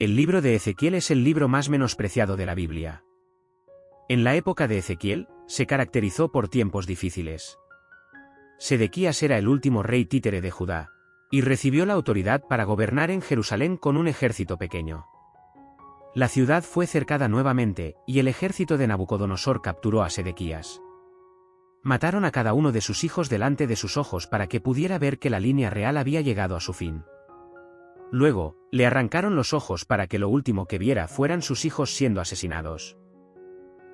El libro de Ezequiel es el libro más menospreciado de la Biblia. En la época de Ezequiel, se caracterizó por tiempos difíciles. Sedequías era el último rey títere de Judá, y recibió la autoridad para gobernar en Jerusalén con un ejército pequeño. La ciudad fue cercada nuevamente, y el ejército de Nabucodonosor capturó a Sedequías. Mataron a cada uno de sus hijos delante de sus ojos para que pudiera ver que la línea real había llegado a su fin. Luego, le arrancaron los ojos para que lo último que viera fueran sus hijos siendo asesinados.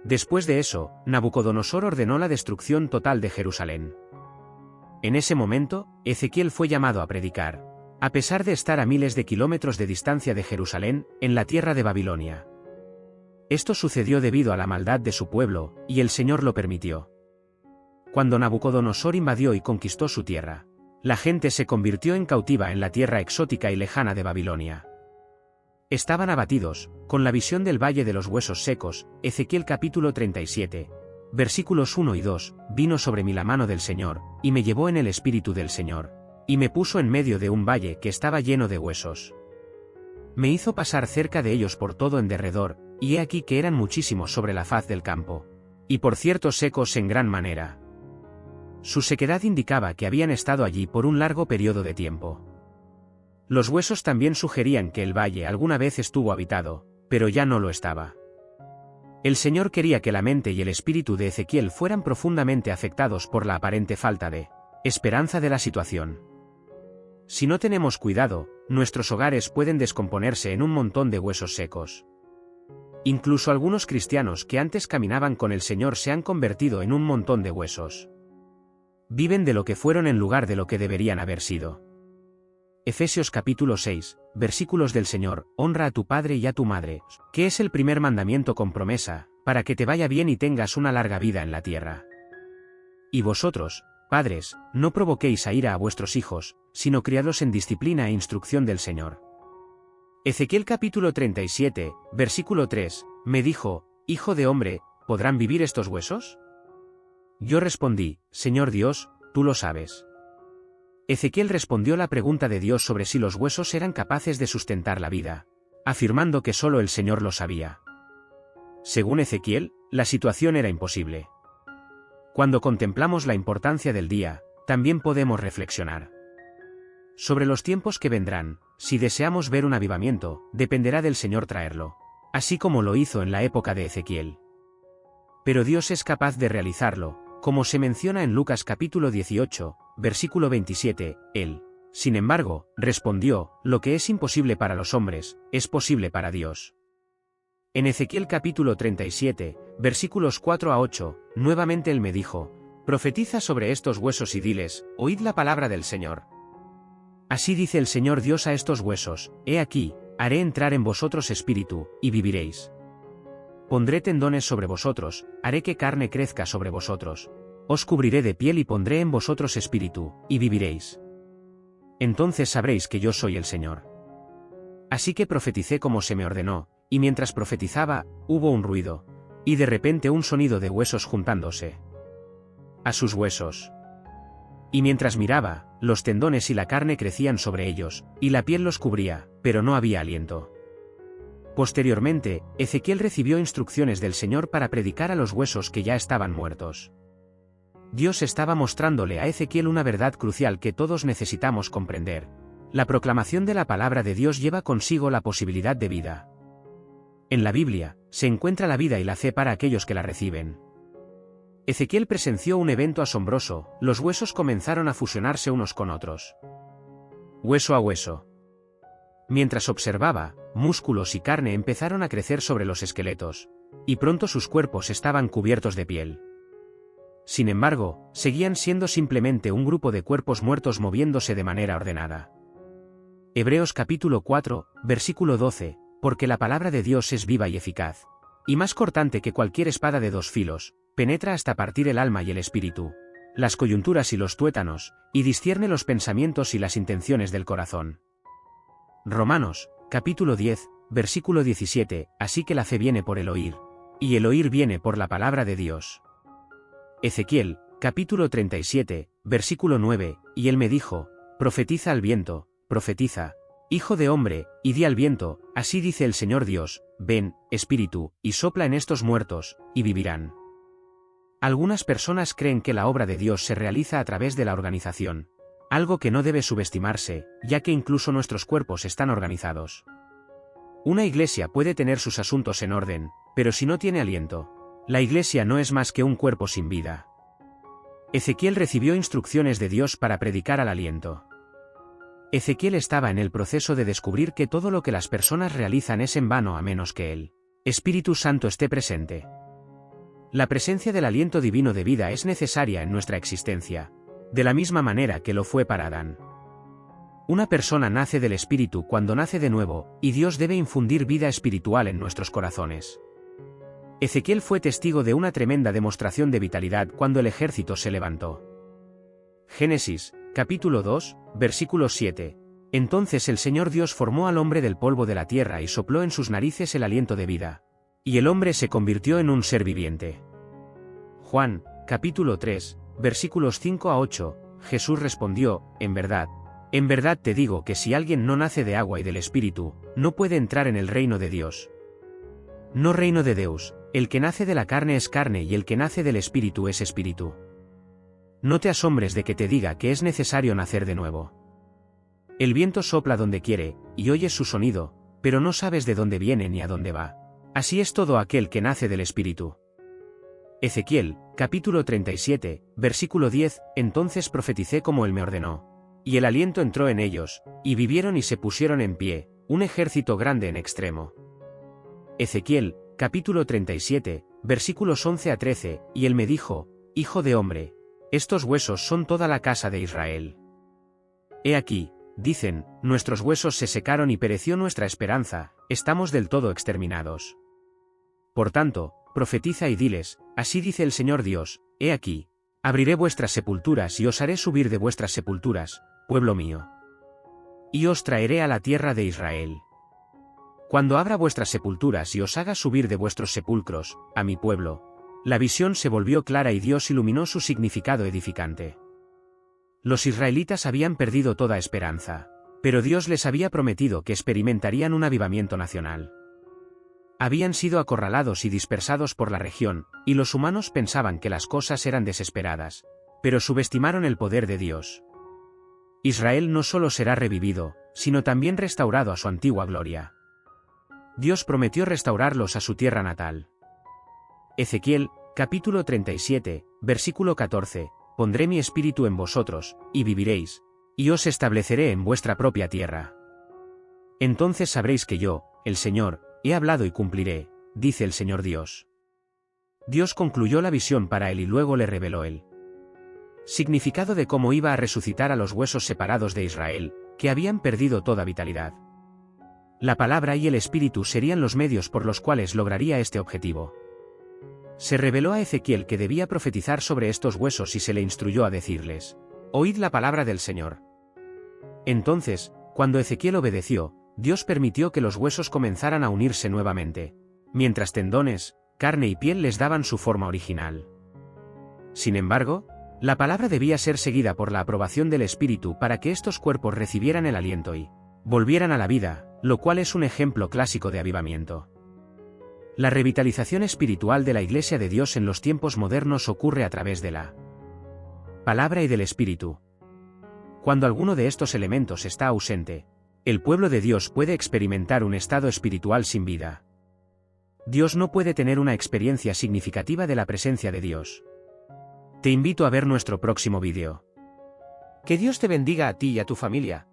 Después de eso, Nabucodonosor ordenó la destrucción total de Jerusalén. En ese momento, Ezequiel fue llamado a predicar, a pesar de estar a miles de kilómetros de distancia de Jerusalén, en la tierra de Babilonia. Esto sucedió debido a la maldad de su pueblo, y el Señor lo permitió. Cuando Nabucodonosor invadió y conquistó su tierra, la gente se convirtió en cautiva en la tierra exótica y lejana de Babilonia. Estaban abatidos, con la visión del Valle de los Huesos Secos, Ezequiel capítulo 37, versículos 1 y 2, vino sobre mí la mano del Señor, y me llevó en el espíritu del Señor, y me puso en medio de un valle que estaba lleno de huesos. Me hizo pasar cerca de ellos por todo en derredor, y he aquí que eran muchísimos sobre la faz del campo, y por cierto secos en gran manera. Su sequedad indicaba que habían estado allí por un largo periodo de tiempo. Los huesos también sugerían que el valle alguna vez estuvo habitado, pero ya no lo estaba. El Señor quería que la mente y el espíritu de Ezequiel fueran profundamente afectados por la aparente falta de esperanza de la situación. Si no tenemos cuidado, nuestros hogares pueden descomponerse en un montón de huesos secos. Incluso algunos cristianos que antes caminaban con el Señor se han convertido en un montón de huesos. Viven de lo que fueron en lugar de lo que deberían haber sido. Efesios capítulo 6, versículos del Señor, honra a tu padre y a tu madre, que es el primer mandamiento con promesa, para que te vaya bien y tengas una larga vida en la tierra. Y vosotros, padres, no provoquéis a ira a vuestros hijos, sino criadlos en disciplina e instrucción del Señor. Ezequiel capítulo 37, versículo 3, me dijo, Hijo de hombre, ¿podrán vivir estos huesos? Yo respondí, Señor Dios, tú lo sabes. Ezequiel respondió la pregunta de Dios sobre si los huesos eran capaces de sustentar la vida, afirmando que solo el Señor lo sabía. Según Ezequiel, la situación era imposible. Cuando contemplamos la importancia del día, también podemos reflexionar sobre los tiempos que vendrán. Si deseamos ver un avivamiento, dependerá del Señor traerlo, así como lo hizo en la época de Ezequiel. Pero Dios es capaz de realizarlo, como se menciona en Lucas capítulo 18, versículo 27, Él, sin embargo, respondió, lo que es imposible para los hombres, es posible para Dios. En Ezequiel capítulo 37, versículos 4 a 8, nuevamente Él me dijo, profetiza sobre estos huesos y diles, oíd la palabra del Señor. Así dice el Señor Dios a estos huesos, he aquí, haré entrar en vosotros espíritu, y viviréis. Pondré tendones sobre vosotros, haré que carne crezca sobre vosotros. Os cubriré de piel y pondré en vosotros espíritu, y viviréis. Entonces sabréis que yo soy el Señor. Así que profeticé como se me ordenó, y mientras profetizaba, hubo un ruido, y de repente un sonido de huesos juntándose a sus huesos. Y mientras miraba, los tendones y la carne crecían sobre ellos, y la piel los cubría, pero no había aliento. Posteriormente, Ezequiel recibió instrucciones del Señor para predicar a los huesos que ya estaban muertos. Dios estaba mostrándole a Ezequiel una verdad crucial que todos necesitamos comprender. La proclamación de la palabra de Dios lleva consigo la posibilidad de vida. En la Biblia, se encuentra la vida y la fe para aquellos que la reciben. Ezequiel presenció un evento asombroso, los huesos comenzaron a fusionarse unos con otros. Hueso a hueso. Mientras observaba, músculos y carne empezaron a crecer sobre los esqueletos, y pronto sus cuerpos estaban cubiertos de piel. Sin embargo, seguían siendo simplemente un grupo de cuerpos muertos moviéndose de manera ordenada. Hebreos capítulo 4, versículo 12, porque la palabra de Dios es viva y eficaz, y más cortante que cualquier espada de dos filos, penetra hasta partir el alma y el espíritu, las coyunturas y los tuétanos, y discierne los pensamientos y las intenciones del corazón. Romanos, capítulo 10, versículo 17, así que la fe viene por el oír, y el oír viene por la palabra de Dios. Ezequiel, capítulo 37, versículo 9, y él me dijo, profetiza al viento, profetiza, Hijo de hombre, y di al viento, así dice el Señor Dios, ven, espíritu, y sopla en estos muertos, y vivirán. Algunas personas creen que la obra de Dios se realiza a través de la organización, algo que no debe subestimarse, ya que incluso nuestros cuerpos están organizados. Una iglesia puede tener sus asuntos en orden, pero si no tiene aliento, la iglesia no es más que un cuerpo sin vida. Ezequiel recibió instrucciones de Dios para predicar al aliento. Ezequiel estaba en el proceso de descubrir que todo lo que las personas realizan es en vano a menos que el Espíritu Santo esté presente. La presencia del aliento divino de vida es necesaria en nuestra existencia, de la misma manera que lo fue para Adán. Una persona nace del Espíritu cuando nace de nuevo, y Dios debe infundir vida espiritual en nuestros corazones. Ezequiel fue testigo de una tremenda demostración de vitalidad cuando el ejército se levantó. Génesis, capítulo 2, versículo 7. Entonces el Señor Dios formó al hombre del polvo de la tierra y sopló en sus narices el aliento de vida. Y el hombre se convirtió en un ser viviente. Juan, capítulo 3, versículos 5 a 8. Jesús respondió, en verdad te digo que si alguien no nace de agua y del Espíritu, no puede entrar en el reino de Dios. No reino de Deus, el que nace de la carne es carne y el que nace del Espíritu es espíritu. No te asombres de que te diga que es necesario nacer de nuevo. El viento sopla donde quiere, y oyes su sonido, pero no sabes de dónde viene ni a dónde va. Así es todo aquel que nace del Espíritu. Ezequiel, capítulo 37, versículo 10, entonces profeticé como él me ordenó. Y el aliento entró en ellos, y vivieron y se pusieron en pie, un ejército grande en extremo. Ezequiel, capítulo 37, versículos 11 a 13, y él me dijo, Hijo de hombre, estos huesos son toda la casa de Israel. He aquí, dicen, nuestros huesos se secaron y pereció nuestra esperanza, estamos del todo exterminados. Por tanto, profetiza y diles, así dice el Señor Dios, he aquí, abriré vuestras sepulturas y os haré subir de vuestras sepulturas, pueblo mío. Y os traeré a la tierra de Israel. Cuando abra vuestras sepulturas y os haga subir de vuestros sepulcros, a mi pueblo, la visión se volvió clara y Dios iluminó su significado edificante. Los israelitas habían perdido toda esperanza, pero Dios les había prometido que experimentarían un avivamiento nacional. Habían sido acorralados y dispersados por la región, y los humanos pensaban que las cosas eran desesperadas, pero subestimaron el poder de Dios. Israel no solo será revivido, sino también restaurado a su antigua gloria. Dios prometió restaurarlos a su tierra natal. Ezequiel, capítulo 37, versículo 14, pondré mi espíritu en vosotros, y viviréis, y os estableceré en vuestra propia tierra. Entonces sabréis que yo, el Señor, he hablado y cumpliré, dice el Señor Dios. Dios concluyó la visión para él y luego le reveló el significado de cómo iba a resucitar a los huesos separados de Israel, que habían perdido toda vitalidad. La palabra y el espíritu serían los medios por los cuales lograría este objetivo. Se reveló a Ezequiel que debía profetizar sobre estos huesos y se le instruyó a decirles, oíd la palabra del Señor. Entonces, cuando Ezequiel obedeció, Dios permitió que los huesos comenzaran a unirse nuevamente, mientras tendones, carne y piel les daban su forma original. Sin embargo, la palabra debía ser seguida por la aprobación del Espíritu para que estos cuerpos recibieran el aliento y volvieran a la vida, lo cual es un ejemplo clásico de avivamiento. La revitalización espiritual de la Iglesia de Dios en los tiempos modernos ocurre a través de la palabra y del Espíritu. Cuando alguno de estos elementos está ausente, el pueblo de Dios puede experimentar un estado espiritual sin vida. Dios no puede tener una experiencia significativa de la presencia de Dios. Te invito a ver nuestro próximo vídeo. Que Dios te bendiga a ti y a tu familia.